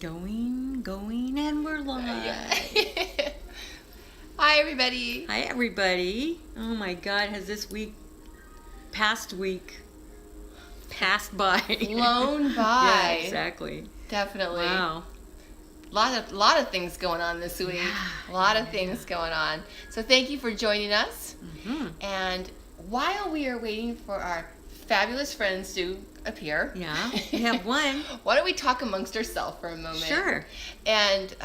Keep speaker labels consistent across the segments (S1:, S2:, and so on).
S1: Going, and we're live.
S2: Hi, everybody.
S1: Hi, everybody. Oh my God, has this past week passed by?
S2: Flown by.
S1: Yeah, exactly.
S2: Definitely.
S1: Wow.
S2: Lot of things going on this week. A lot of things going on. So thank you for joining us.
S1: Mm-hmm.
S2: And while we are waiting for our fabulous friends to appear,
S1: Yeah, we have one.
S2: Why don't we talk amongst ourselves for a moment?
S1: Sure.
S2: And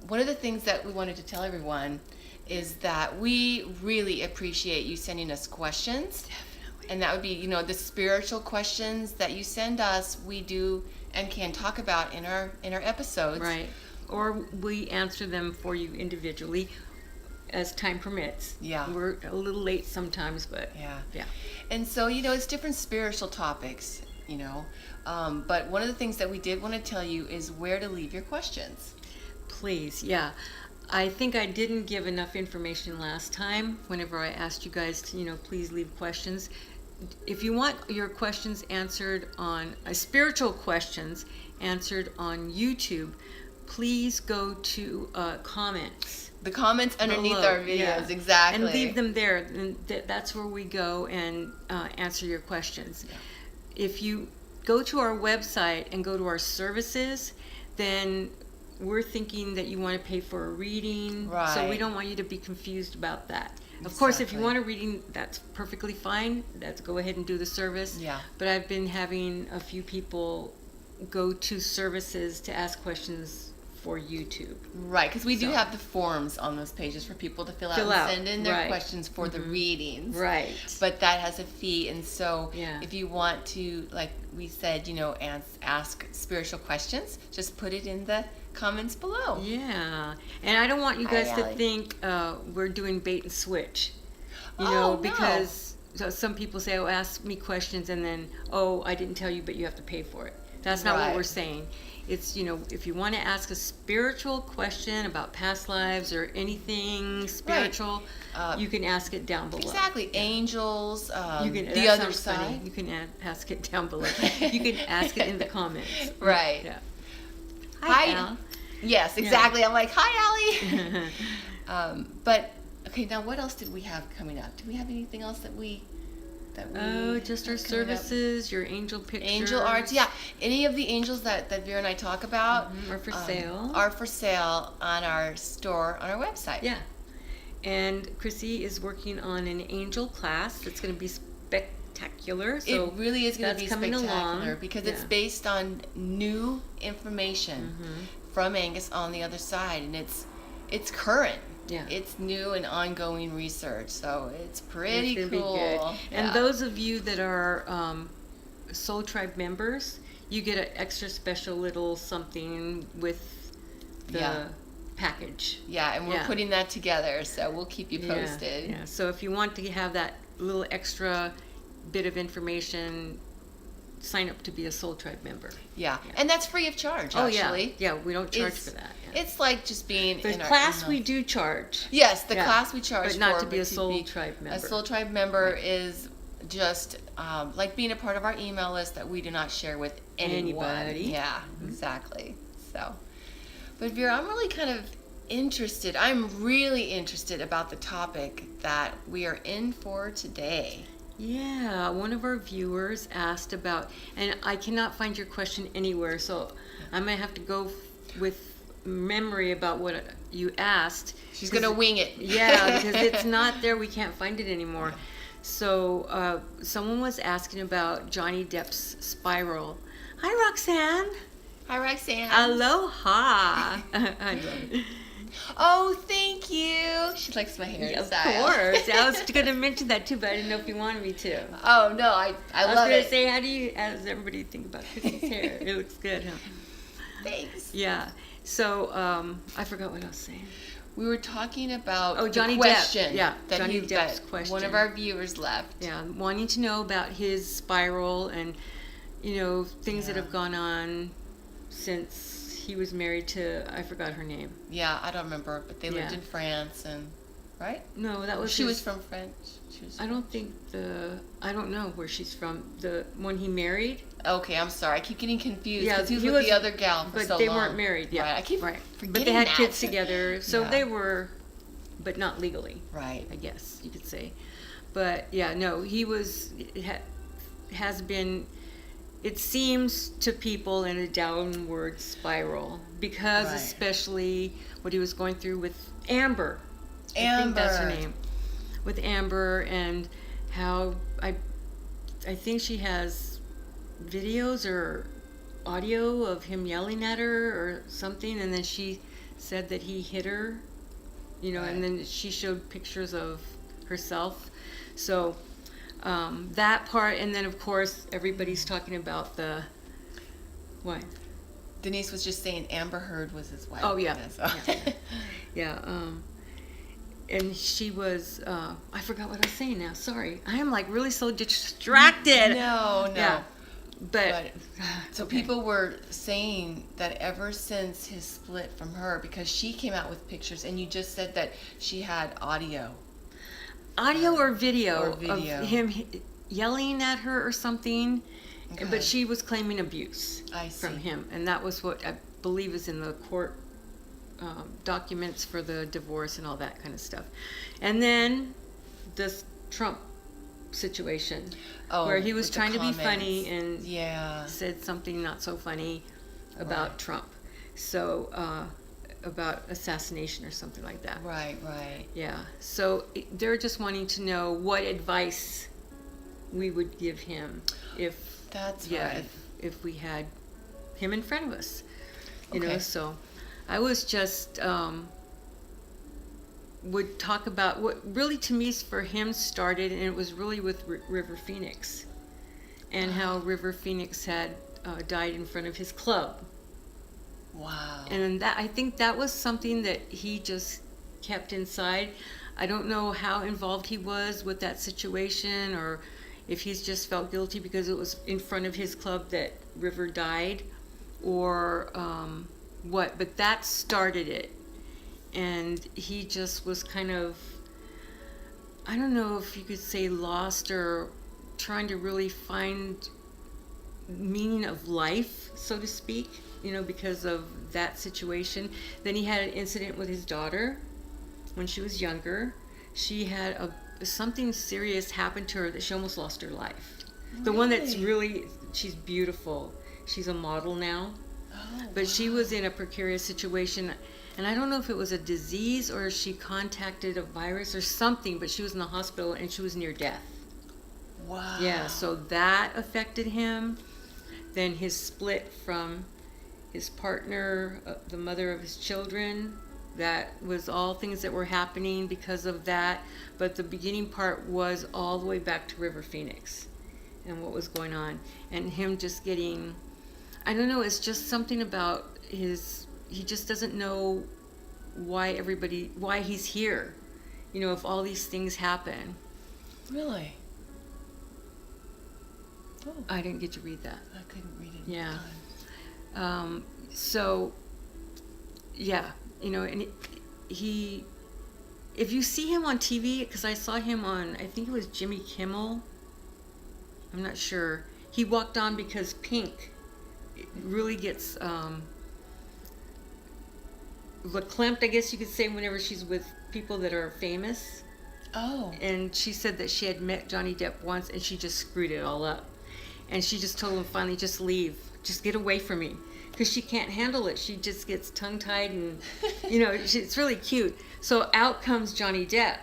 S2: one of the things that we wanted to tell everyone is that we really appreciate you sending us questions.
S1: Definitely.
S2: And that would be, the spiritual questions that you send us, we do and can talk about in our episodes.
S1: Right. Or we answer them for you individually as time permits.
S2: Yeah.
S1: We're a little late sometimes, but yeah.
S2: And so, it's different spiritual topics, but one of the things that we did want to tell you is where to leave your questions.
S1: Please, yeah. I think I didn't give enough information last time whenever I asked you guys to, please leave questions. If you want your questions answered on, spiritual questions answered on YouTube, please go to comments.
S2: The comments underneath
S1: below,
S2: our videos,
S1: yeah.
S2: exactly.
S1: And leave them there. And that's where we go and answer your questions.
S2: Yeah.
S1: If you go to our website and go to our services, then we're thinking that you want to pay for a reading.
S2: Right.
S1: So we don't want you to be confused about that. Of course, if you want a reading, that's perfectly fine. Let's go ahead and do the service.
S2: Yeah.
S1: But I've been having a few people go to services to ask questions for YouTube.
S2: Right, because we do have the forms on those pages for people to fill out and send in their questions for the readings.
S1: Right.
S2: But that has a fee, and so
S1: Yeah.
S2: if you want to, like we said, ask spiritual questions, just put it in the comments below.
S1: Yeah. And I don't want you guys to
S2: Allie.
S1: think we're doing bait and switch.
S2: No.
S1: Because some people say, oh, ask me questions, and then, oh, I didn't tell you, but you have to pay for it. That's not what
S2: Right.
S1: we're saying. It's, if you want to ask a spiritual question about past lives or anything spiritual, you can ask it down below.
S2: Exactly. Angels, the
S1: that
S2: other
S1: sounds
S2: side.
S1: funny. You can ask it down below. You can ask it in the comments.
S2: Right.
S1: Yeah.
S2: Hi,
S1: Al.
S2: Yes, exactly. I'm like, hi, Allie. But, okay, now what else did we have coming up? Do we have anything else that we
S1: just our services, your angel pictures.
S2: Angel arts, yeah. Any of the angels that Vera and I talk about
S1: are for sale.
S2: Are for sale on our store, on our website.
S1: Yeah. And Chrissy is working on an angel class that's going to be spectacular. So
S2: it really is going to be spectacular
S1: along.
S2: because it's based on new information from Angus on the other side, and it's current.
S1: Yeah.
S2: It's new and ongoing research, so it's pretty
S1: It's
S2: cool.
S1: Be good.
S2: Yeah.
S1: And those of you that are Soul Tribe members, you get an extra special little something with the package.
S2: Yeah, and we're putting that together, so we'll keep you posted.
S1: Yeah. So if you want to have that little extra bit of information, sign up to be a Soul Tribe member.
S2: Yeah. And that's free of charge, actually.
S1: Yeah, we don't charge for that. Yeah.
S2: It's like just being
S1: the
S2: in
S1: class
S2: our
S1: we do charge.
S2: Yes, the class we charge
S1: but not
S2: for,
S1: to be a Soul Tribe member.
S2: A Soul Tribe member is just like being a part of our email list that we do not share with anyone.
S1: Anybody.
S2: Yeah, exactly. So, but Vera, I'm really kind of interested. I'm really interested about the topic that we are in for today.
S1: Yeah, one of our viewers asked about, and I cannot find your question anywhere, so I might have to go with memory about what you asked.
S2: She's going to wing it.
S1: Yeah, because it's not there. We can't find it anymore. So someone was asking about Johnny Depp's spiral. Hi, Roxanne.
S2: Hi, Roxanne.
S1: Aloha. I love it.
S2: Oh, thank you. She likes my hair style.
S1: Of course. I was going to mention that too, but I didn't know if you wanted me to.
S2: Oh, no, I love it.
S1: I was going to say, how does everybody think about Chrissy's hair? It looks good, huh?
S2: Thanks.
S1: Yeah. So, I forgot what I was saying.
S2: We were talking about
S1: Johnny
S2: the question
S1: Depp. Yeah,
S2: that
S1: Johnny Depp's
S2: that
S1: question.
S2: One of our viewers left.
S1: Yeah, wanting to know about his spiral and, things that have gone on since he was married to, I forgot her name.
S2: Yeah, I don't remember, but they lived in France and, right?
S1: No, that was
S2: She was from France.
S1: I don't know where she's from. The one he married.
S2: Okay, I'm sorry. I keep getting confused
S1: Yeah,
S2: because he was
S1: he
S2: with
S1: was-
S2: the other gal for
S1: but
S2: so
S1: they
S2: long.
S1: weren't married. Yeah,
S2: Right. I keep
S1: right.
S2: forgetting
S1: But they had
S2: that.
S1: kids together, so
S2: Yeah.
S1: they were, but not legally.
S2: Right.
S1: I guess you could say. But yeah, no, he was has been. It seems to people in a downward spiral because,
S2: Right.
S1: especially what he was going through with Amber. I think that's her
S2: Amber.
S1: name. With Amber and how I think she has videos or audio of him yelling at her or something, and then she said that he hit her, and
S2: Right.
S1: then she showed pictures of herself. So that part, and then of course everybody's talking about the what?
S2: Denise was just saying Amber Heard was his wife.
S1: Oh yeah,
S2: So.
S1: yeah. And she was I forgot what I was saying now. Sorry, I am like really so distracted.
S2: No.
S1: Yeah. But
S2: So
S1: okay.
S2: people were saying that ever since his split from her, because she came out with pictures, and you just said that she had audio.
S1: Audio or video,
S2: Or video.
S1: of him yelling at her or something,
S2: Okay.
S1: but she was claiming abuse
S2: I see.
S1: from him, and that was what I believe is in the court documents for the divorce and all that kind of stuff. And then this Trump situation, where he was
S2: with the
S1: trying to be
S2: comments.
S1: funny and
S2: Yeah.
S1: said something not so funny about
S2: Right.
S1: Trump, so about assassination or something like that.
S2: Right.
S1: Yeah, so they're just wanting to know what advice we would give him if
S2: That's
S1: yeah,
S2: right.
S1: if we had him in front of us, you know.
S2: Okay.
S1: So I was just would talk about what really to me for him started, and it was really with River Phoenix, and how River Phoenix had died in front of his club.
S2: Wow.
S1: And that, I think that was something that he just kept inside. I don't know how involved he was with that situation, or if he's just felt guilty because it was in front of his club that River died, or what. But that started it. And he just was kind of, I don't know if you could say lost, or trying to really find meaning of life, so to speak, because of that situation. Then he had an incident with his daughter when she was younger. She had something serious happen to her that she almost lost her life. The one that's really, she's beautiful. She's a model now.
S2: Oh,
S1: But she was in a precarious situation, and I don't know if it was a disease or she contacted a virus or something, but she was in the hospital and she was near death.
S2: wow.
S1: Yeah, so that affected him. Then his split from his partner, the mother of his children, that was all things that were happening because of that. But the beginning part was all the way back to River Phoenix and what was going on. And him just getting, I don't know, it's just something about he just doesn't know why he's here, if all these things happen.
S2: Really? Oh,
S1: I didn't get to read that.
S2: I couldn't read it.
S1: Yeah.
S2: Time.
S1: So, yeah, and he, if you see him on TV, because I saw him on, I think it was Jimmy Kimmel, I'm not sure, he walked on because Pink really gets verklempt, I guess you could say, whenever she's with people that are famous.
S2: Oh.
S1: And she said that she had met Johnny Depp once and she just screwed it all up. And she just told him finally, just leave. Just get away from me. Because she can't handle it. She just gets tongue-tied and, it's really cute. So out comes Johnny Depp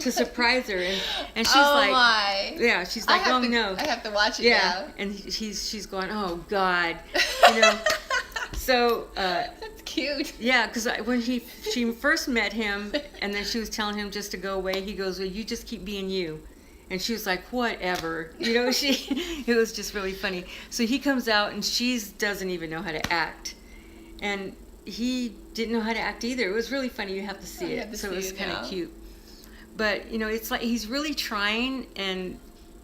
S1: to surprise her. And she's
S2: oh
S1: like,
S2: my.
S1: Yeah, she's like, oh no.
S2: I have to watch it
S1: Yeah.
S2: now.
S1: And she's going, oh God. So,
S2: That's cute.
S1: yeah, because when she first met him, and then she was telling him just to go away, he goes, well, you just keep being you. And she was like, whatever. It was just really funny. So he comes out, and she doesn't even know how to act. And he didn't know how to act either. It was really funny. You have to see it. So it was kind of cute. But, it's like he's really trying, and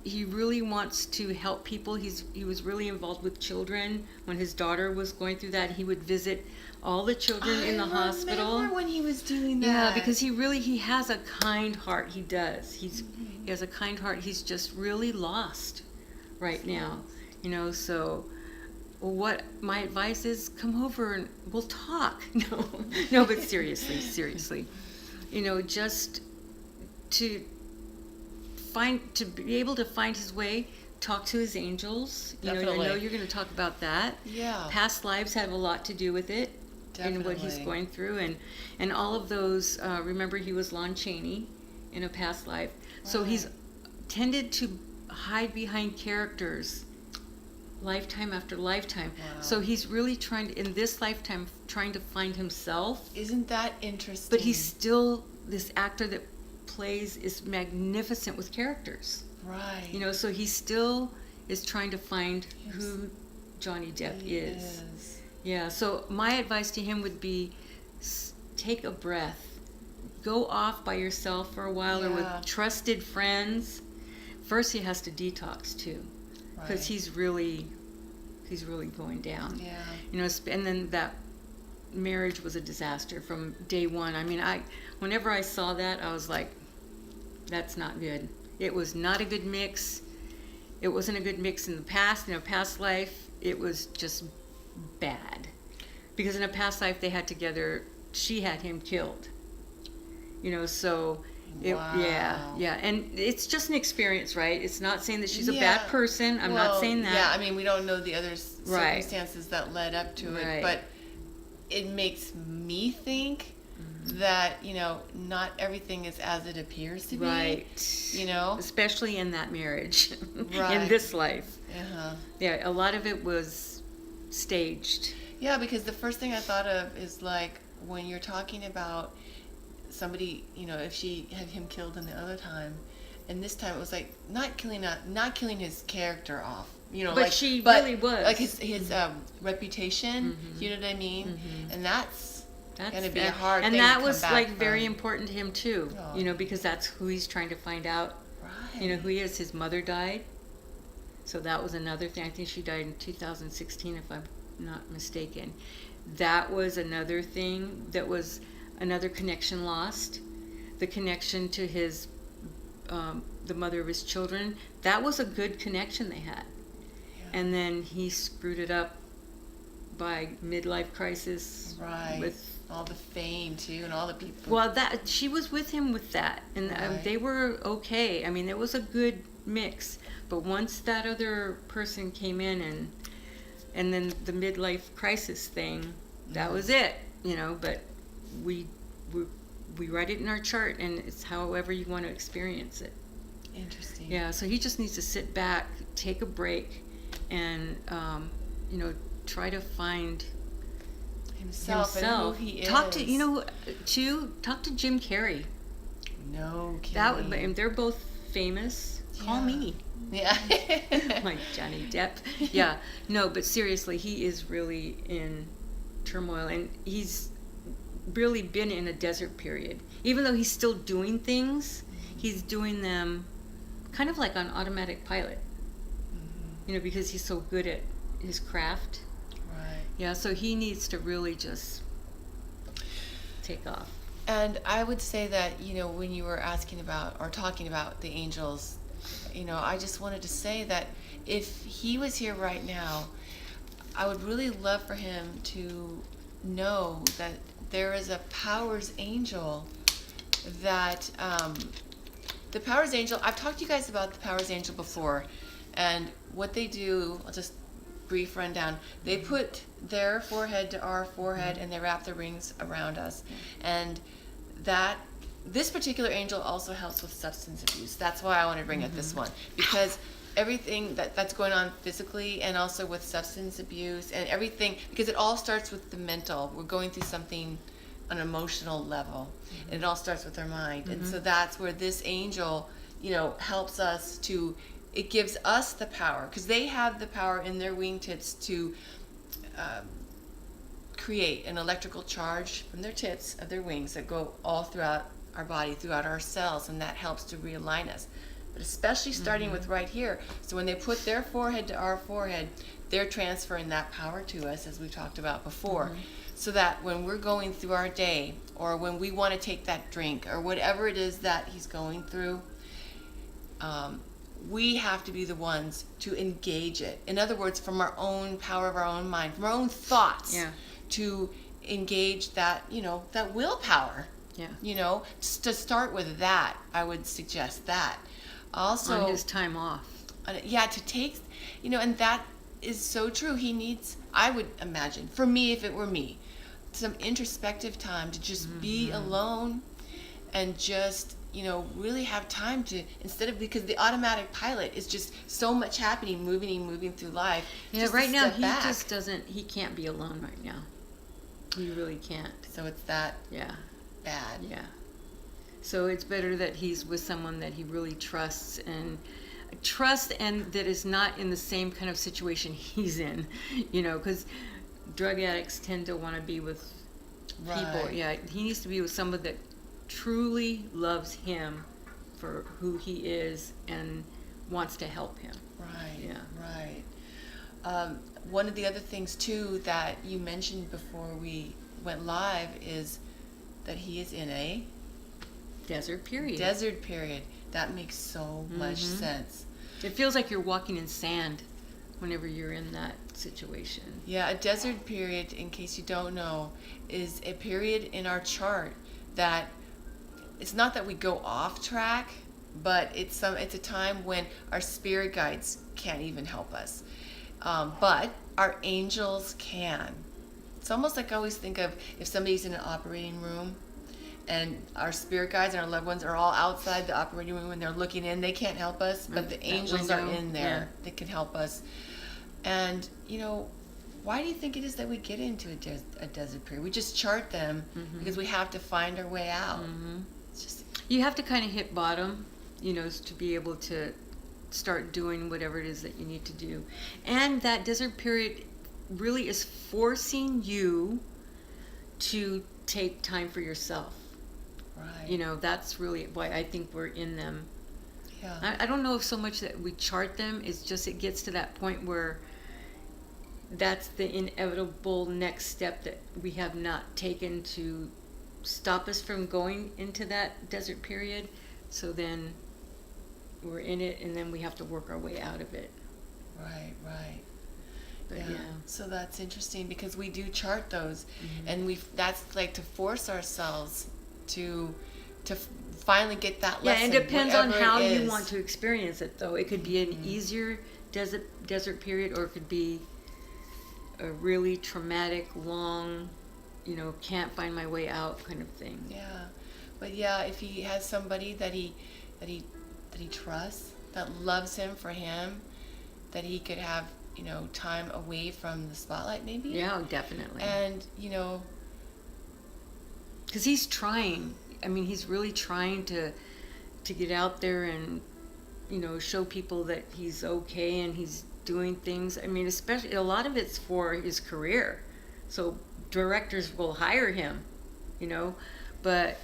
S1: he really wants to help people. He was really involved with children. When his daughter was going through that, he would visit all the children in the hospital.
S2: I remember when he was doing that.
S1: Yeah, because he has a kind heart. He does. He has a kind heart. He's just really lost right now. So what my advice is, come over and we'll talk. No, but seriously, just to be able to find his way, talk to his angels. I know you're going to talk about that.
S2: Yeah.
S1: Past lives have a lot to do with it.
S2: Definitely.
S1: And what he's going through, and all of those. Remember, he was Lon Chaney in a past life, so he's tended to hide behind characters, lifetime after lifetime.
S2: Wow.
S1: So he's really in this lifetime, trying to find himself.
S2: Isn't that interesting?
S1: But he's still this actor that is magnificent with characters.
S2: Right.
S1: So he still is trying to find who Johnny Depp is. Yeah, so my advice to him would be, take a breath. Go off by yourself for a while or with trusted friends. First, he has to detox too, because he's really going down.
S2: Yeah.
S1: And then that marriage was a disaster from day one. I mean, whenever I saw that, I was like, that's not good. It was not a good mix. It wasn't a good mix in the past. In a past life, it was just bad. Because in a past life they had together, she had him killed. So yeah. And it's just an experience, right? It's not saying that she's a bad person. I'm not saying that.
S2: Yeah, I mean, we don't know the other circumstances that led up to it, but it makes me think that, not everything is as it appears to be.
S1: Right. Especially in that marriage. In this life.
S2: Uh-huh.
S1: Yeah, a lot of it was staged.
S2: Yeah, because the first thing I thought of is like when you're talking about somebody, if she had him killed in the other time, and this time it was like not killing his character off,
S1: But she really was.
S2: Like his reputation, you know what I mean? And that's going to be a hard thing to come back from.
S1: And that was very important to him too, because that's who he's trying to find out.
S2: Right.
S1: Who he is. His mother died. So that was another thing. I think she died in 2016, if I'm not mistaken. That was another thing. That was another connection lost. The connection to his, the mother of his children. That was a good connection they had. Yeah. And then he screwed it up by midlife crisis.
S2: Right.
S1: With
S2: all the fame too, and all the people.
S1: Well, she was with him with that, and they were okay. I mean, it was a good mix. But once that other person came in, and then the midlife crisis thing, that was it. But we write it in our chart, and it's however you want to experience it.
S2: Interesting.
S1: Yeah. So he just needs to sit back, take a break, and try to find
S2: himself. And who he is.
S1: Talk to Jim Carrey.
S2: No kidding.
S1: And they're both famous. Call me.
S2: Yeah.
S1: Like Johnny Depp. Yeah. No, but seriously, he is really in turmoil, and he's really been in a desert period. Even though he's still doing things, he's doing them kind of like on automatic pilot. Because he's so good at his craft.
S2: Right.
S1: Yeah, so he needs to really just take off.
S2: And I would say that, when you were asking about or talking about the angels, I just wanted to say that if he was here right now, I would really love for him to know that there is a powers angel that, the powers angel, I've talked to you guys about the powers angel before, and what they do, I'll just brief rundown. They put their forehead to our forehead, and they wrap the rings around us. And this particular angel also helps with substance abuse. That's why I want to bring up this one, because everything that's going on physically and also with substance abuse and everything, because it all starts with the mental. We're going through something on an emotional level, and it all starts with our mind. And so that's where this angel, helps us to, it gives us the power, because they have the power in their wingtips to create an electrical charge from their tips of their wings that go all throughout our body, throughout our cells, and that helps to realign us. But especially starting with right here. So when they put their forehead to our forehead, they're transferring that power to us, as we talked about before, so that when we're going through our day, or when we want to take that drink, or whatever it is that he's going through, we have to be the ones to engage it. In other words, from our own power of our own mind, from our own thoughts,
S1: Yeah.
S2: to engage that, that willpower.
S1: Yeah.
S2: To start with that, I would suggest that. Also,
S1: on his time off.
S2: To take, and that is so true. He needs, I would imagine, for me, if it were me, some introspective time to just be alone and just, really have time to, because the automatic pilot is just so much happening, moving through life.
S1: Yeah,
S2: just
S1: right now he can't be alone right now. He really can't.
S2: So it's that
S1: Yeah.
S2: bad.
S1: Yeah. So it's better that he's with someone that he really trusts and that is not in the same kind of situation he's in, because drug addicts tend to want to be with people.
S2: Right.
S1: Yeah, he needs to be with someone that truly loves him for who he is and wants to help him.
S2: Right.
S1: Yeah.
S2: Right. One of the other things too that you mentioned before we went live is that he is in a
S1: Desert period.
S2: That makes so much sense.
S1: It feels like you're walking in sand whenever you're in that situation.
S2: Yeah, a desert period, in case you don't know, is a period in our chart that it's not that we go off track, but it's a time when our spirit guides can't even help us. But our angels can. It's almost like I always think of if somebody's in an operating room and our spirit guides and our loved ones are all outside the operating room and they're looking in, they can't help us, but the angels are in there. They can help us. And, why do you think it is that we get into a desert period? We just chart them because we have to find our way out. It's just,
S1: you have to kind of hit bottom, to be able to start doing whatever it is that you need to do. And that desert period really is forcing you to take time for yourself.
S2: right.
S1: That's really why I think we're in them.
S2: Yeah.
S1: I don't know if so much that we chart them, it's just it gets to that point where that's the inevitable next step that we have not taken to stop us from going into that desert period. So then we're in it and then we have to work our way out of it.
S2: Right.
S1: But
S2: Yeah. So that's interesting because we do chart those, and that's like to force ourselves to finally get that
S1: Yeah,
S2: lesson.
S1: and it depends on
S2: whatever
S1: how
S2: it
S1: you
S2: is.
S1: want to experience it, though. It could be an easier desert period, or it could be a really traumatic, long, can't find my way out kind of thing.
S2: Yeah, but yeah, if he has somebody that he trusts, that loves him for him, that he could have time away from the spotlight, maybe.
S1: Yeah, definitely.
S2: And
S1: because he's trying. I mean, he's really trying to get out there and show people that he's okay and he's doing things. I mean, especially a lot of it's for his career, so directors will hire him, but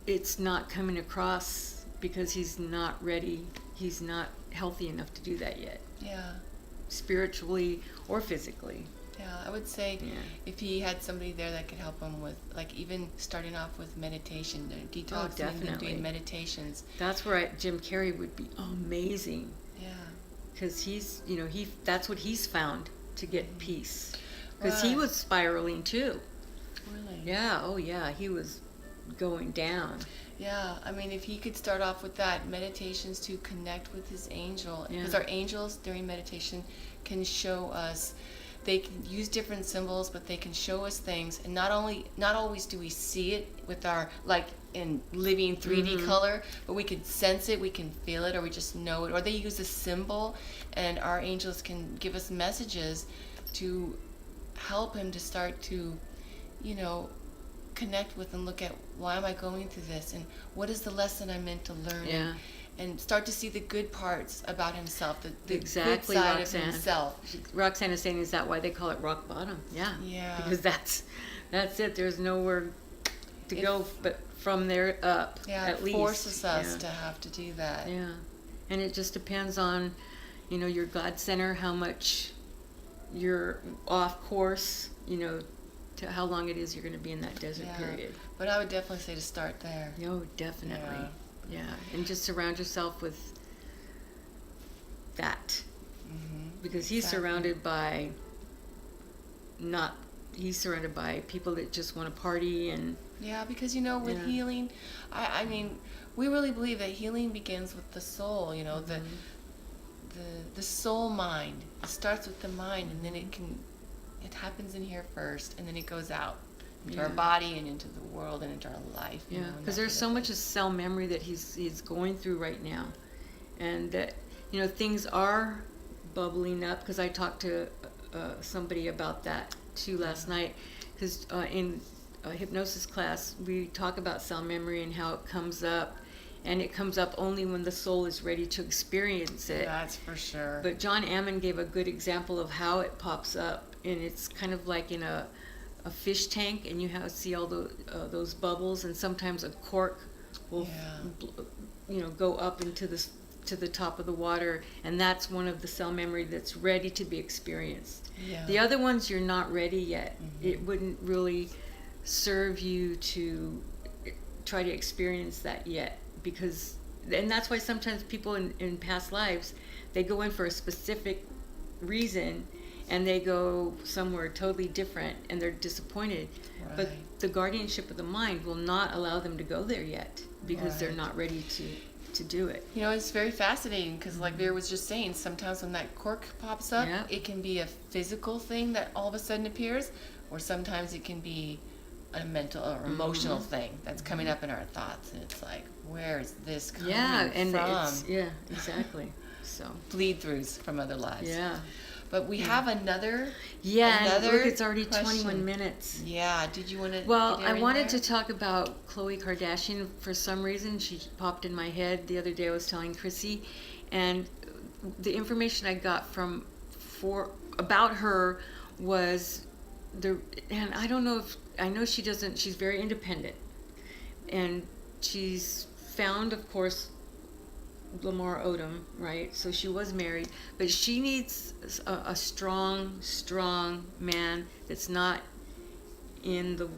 S1: it's not coming across because he's not ready. He's not healthy enough to do that yet,
S2: yeah.
S1: spiritually or physically.
S2: Yeah, I would say
S1: Yeah.
S2: if he had somebody there that could help him with, like, even starting off with meditation, detoxing, and
S1: definitely.
S2: doing meditations.
S1: That's where Jim Carrey would be amazing,
S2: Yeah.
S1: because he's that's what he's found to get peace, because he
S2: Right.
S1: was spiraling too.
S2: Really?
S1: Yeah. Oh yeah, he was going down.
S2: Yeah, I mean, if he could start off with that, meditations to connect with his angel,
S1: Yeah.
S2: because our angels during meditation can show us, they can use different symbols, but they can show us things, and not always do we see it with our, like, in living 3D color, but we can sense it, we can feel it, or we just know it, or they use a symbol, and our angels can give us messages to help him to start to, connect with and look at, why am I going through this, and what is the lesson I'm meant to learn,
S1: Yeah.
S2: and start to see the good parts about himself, the
S1: Exactly,
S2: good side
S1: Roxanne.
S2: of himself.
S1: Roxanne is saying, is that why they call it rock bottom? Yeah.
S2: Yeah.
S1: Because that's it. There's nowhere to go but from there up.
S2: Yeah,
S1: at
S2: it
S1: least.
S2: forces us
S1: Yeah.
S2: to have to do that.
S1: Yeah, and it just depends on, your God center, how much you're off course, to how long it is you're going to be in that desert
S2: Yeah.
S1: period.
S2: But I would definitely say to start there.
S1: No, definitely. Yeah, and just surround yourself with that, because he's surrounded by people that just want to party. And
S2: yeah, because with healing, I mean, we really believe that healing begins with the soul. The soul mind. It starts with the mind, and then it happens in here first, and then it goes out into our body and into the world and into our life.
S1: Yeah, because there's so much of cell memory that he's going through right now, and that things are bubbling up. Because I talked to somebody about that too last night, because in a hypnosis class we talk about cell memory and how it comes up, and it comes up only when the soul is ready to experience it.
S2: That's for sure.
S1: But John Ammon gave a good example of how it pops up, and it's kind of like in a fish tank, and you see all those bubbles, and sometimes a cork will go up into to the top of the water, and that's one of the cell memory that's ready to be experienced. The other ones you're not ready yet. It wouldn't really serve you to try to experience that yet, and that's why sometimes people in past lives, they go in for a specific reason, and they go somewhere totally different, and they're disappointed.
S2: Right.
S1: But the guardianship of the mind will not allow them to go there yet, because they're not ready to do it.
S2: It's very fascinating, because like Vera was just saying, sometimes when that cork pops up, it can be a physical thing that all of a sudden appears, or sometimes it can be a mental or emotional thing that's coming up in our thoughts, and it's like, where is this coming from?
S1: Exactly. So
S2: bleed-throughs from other lives.
S1: Yeah.
S2: But we have another
S1: and look, it's already
S2: question.
S1: 21 minutes.
S2: Yeah. Did you want to?
S1: Well, I wanted to talk about Khole Kardashian for some reason. She popped in my head the other day. I was telling Chrissy, and the information I got about her was and I don't know if I know she doesn't. She's very independent, and she's found, of course, Lamar Odom, right? So she was married, but she needs a strong man that's not in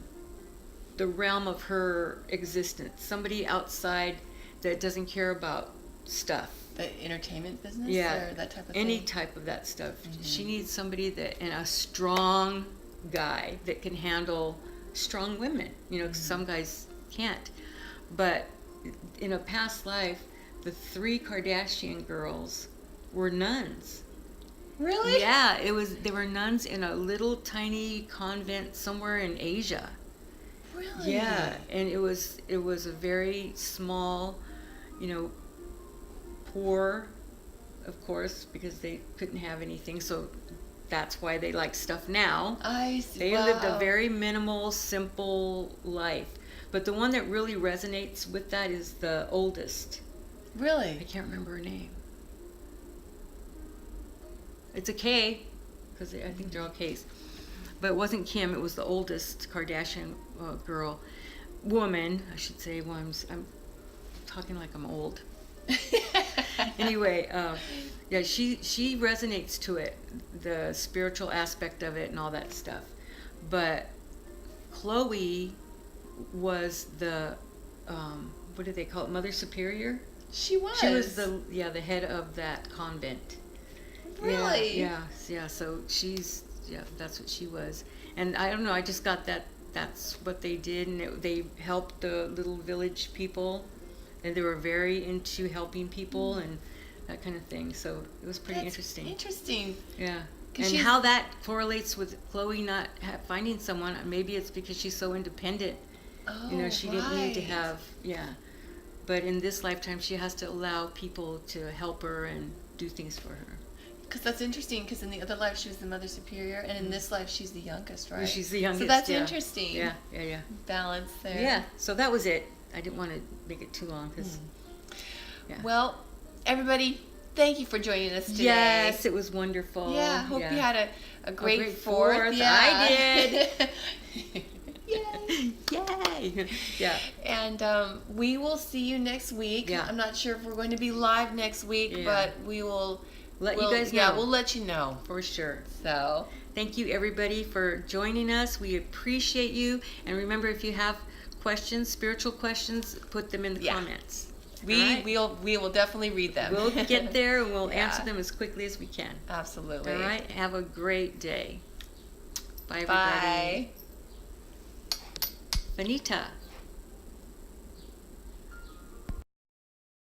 S1: the realm of her existence. Somebody outside that doesn't care about stuff.
S2: The entertainment business?
S1: Yeah.
S2: Or that type of
S1: any
S2: thing?
S1: type of that stuff. She needs somebody and a strong guy that can handle strong women. 'Cause some guys can't. But in a past life, the 3 Kardashian girls were nuns.
S2: Really?
S1: Yeah, they were nuns in a little tiny convent somewhere in Asia.
S2: Really?
S1: Yeah, and it was a very small, poor, of course, because they couldn't have anything. So that's why they like stuff now.
S2: I see.
S1: They lived a very minimal, simple life. But the one that really resonates with that is the oldest.
S2: Really?
S1: I can't remember her name. It's a K, because I think they're all Ks. But it wasn't Kim. It was the oldest Kardashian woman, I should say. Well, I'm talking like I'm old. Anyway, she resonates to it, the spiritual aspect of it and all that stuff. But Khole was the what do they call it? Mother Superior.
S2: She was.
S1: She was the head of that convent.
S2: Really?
S1: Yeah. So that's what she was. And I don't know. I just got that. That's what they did, and they helped the little village people, and they were very into helping people and that kind of thing. So it was pretty interesting.
S2: Interesting.
S1: Yeah. And how that correlates with Khole not finding someone. Maybe it's because she's so independent.
S2: Oh,
S1: she didn't need to have. Yeah. But in this lifetime, she has to allow people to help her and do things for her.
S2: Because that's interesting, because in the other life she was the Mother Superior, and in this life she's the youngest, right?
S1: She's the youngest.
S2: So that's interesting.
S1: Yeah.
S2: Balance there.
S1: Yeah. So that was it. I didn't want to make it too long, because. Yeah.
S2: Well, everybody, thank you for joining us today.
S1: Yes, it was wonderful.
S2: Yeah. Hope you had a great fourth.
S1: Yeah. I did.
S2: Yay!
S1: Yay! Yeah.
S2: And we will see you next week.
S1: Yeah.
S2: I'm not sure if we're going to be live next week, but we will
S1: let you guys know.
S2: Yeah, we'll let you know.
S1: For sure.
S2: So
S1: thank you, everybody, for joining us. We appreciate you. And remember, if you have questions, spiritual questions, put them in the comments.
S2: We will definitely read them.
S1: We'll get there and we'll
S2: Yeah.
S1: answer them as quickly as we can.
S2: Absolutely.
S1: All right. Have a great day. Bye, everybody.
S2: Bye.
S1: Finita.